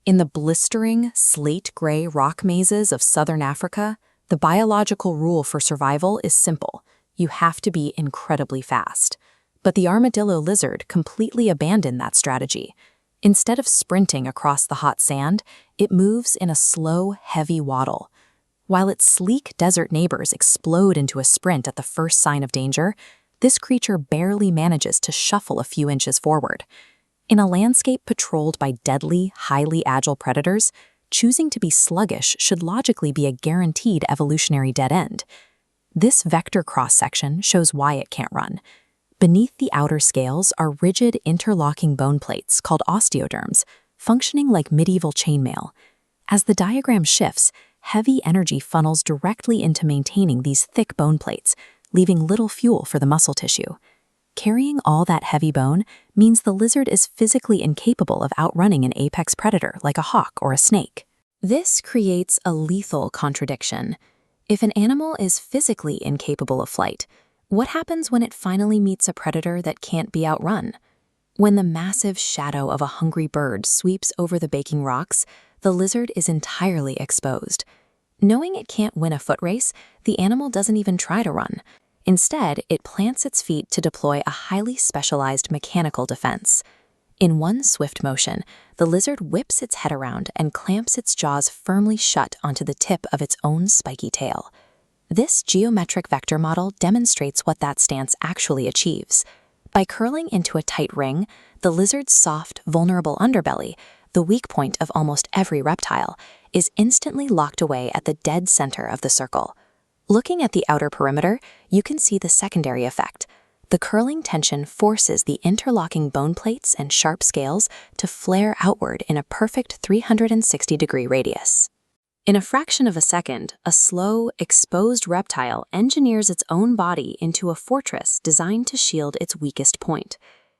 In the blistering, slate-gray rock mazes of southern Africa, the biological rule for survival is simple. You have to be incredibly fast. But the armadillo lizard completely abandoned that strategy. Instead of sprinting across the hot sand, it moves in a slow, heavy waddle. While its sleek desert neighbors explode into a sprint at the first sign of danger, this creature barely manages to shuffle a few inches forward. In a landscape patrolled by deadly, highly agile predators, choosing to be sluggish should logically be a guaranteed evolutionary dead end. This vector cross-section shows why it can't run. Beneath the outer scales are rigid interlocking bone plates called osteoderms, functioning like medieval chainmail. As the diagram shifts, heavy energy funnels directly into maintaining these thick bone plates, leaving little fuel for the muscle tissue. Carrying all that heavy bone means the lizard is physically incapable of outrunning an apex predator like a hawk or a snake. This creates a lethal contradiction. If an animal is physically incapable of flight, what happens when it finally meets a predator that can't be outrun? When the massive shadow of a hungry bird sweeps over the baking rocks, the lizard is entirely exposed. Knowing it can't win a foot race, the animal doesn't even try to run. Instead, it plants its feet to deploy a highly specialized mechanical defense. In one swift motion, the lizard whips its head around and clamps its jaws firmly shut onto the tip of its own spiky tail. This geometric vector model demonstrates what that stance actually achieves. By curling into a tight ring, the lizard's soft, vulnerable underbelly, the weak point of almost every reptile, is instantly locked away at the dead center of the circle. Looking at the outer perimeter, you can see the secondary effect. The curling tension forces the interlocking bone plates and sharp scales to flare outward in a perfect 360-degree radius. In a fraction of a second, a slow, exposed reptile engineers its own body into a fortress designed to shield its weakest point.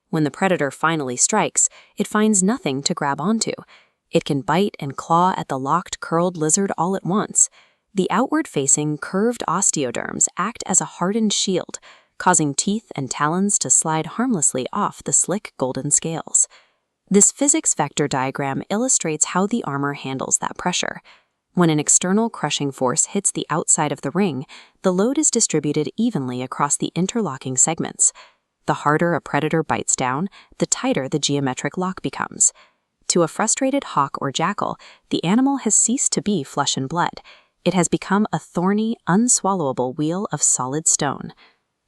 When the predator finally strikes, it finds nothing to grab onto. It can bite and claw at the locked, curled lizard all at once. The outward-facing, curved osteoderms act as a hardened shield, causing teeth and talons to slide harmlessly off the slick golden scales. This physics vector diagram illustrates how the armor handles that pressure. When an external crushing force hits the outside of the ring, the load is distributed evenly across the interlocking segments. The harder a predator bites down, the tighter the geometric lock becomes. To a frustrated hawk or jackal, the animal has ceased to be flesh and blood. It has become a thorny, unswallowable wheel of solid stone.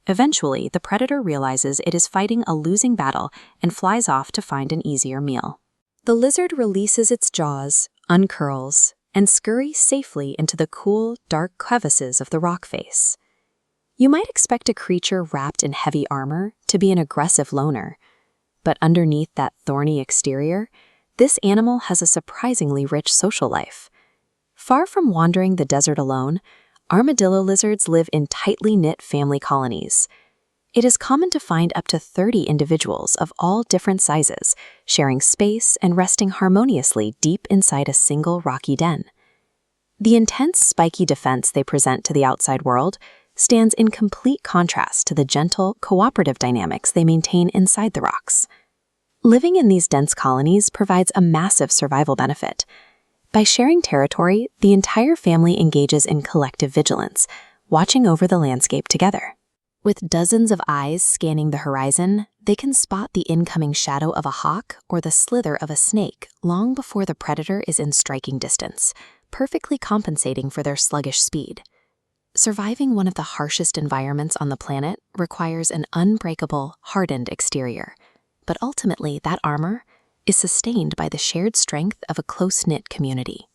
Eventually, the predator realizes it is fighting a losing battle and flies off to find an easier meal. The lizard releases its jaws, uncurls, and scurries safely into the cool, dark crevices of the rock face. You might expect a creature wrapped in heavy armor to be an aggressive loner, but underneath that thorny exterior, this animal has a surprisingly rich social life. Far from wandering the desert alone, armadillo lizards live in tightly knit family colonies. It is common to find up to 30 individuals of all different sizes, sharing space and resting harmoniously deep inside a single rocky den. The intense, spiky defense they present to the outside world stands in complete contrast to the gentle, cooperative dynamics they maintain inside the rocks. Living in these dense colonies provides a massive survival benefit. By sharing territory, the entire family engages in collective vigilance, watching over the landscape together. With dozens of eyes scanning the horizon, they can spot the incoming shadow of a hawk or the slither of a snake long before the predator is in striking distance, perfectly compensating for their sluggish speed. Surviving one of the harshest environments on the planet requires an unbreakable, hardened exterior. But ultimately, that armor is sustained by the shared strength of a close-knit community.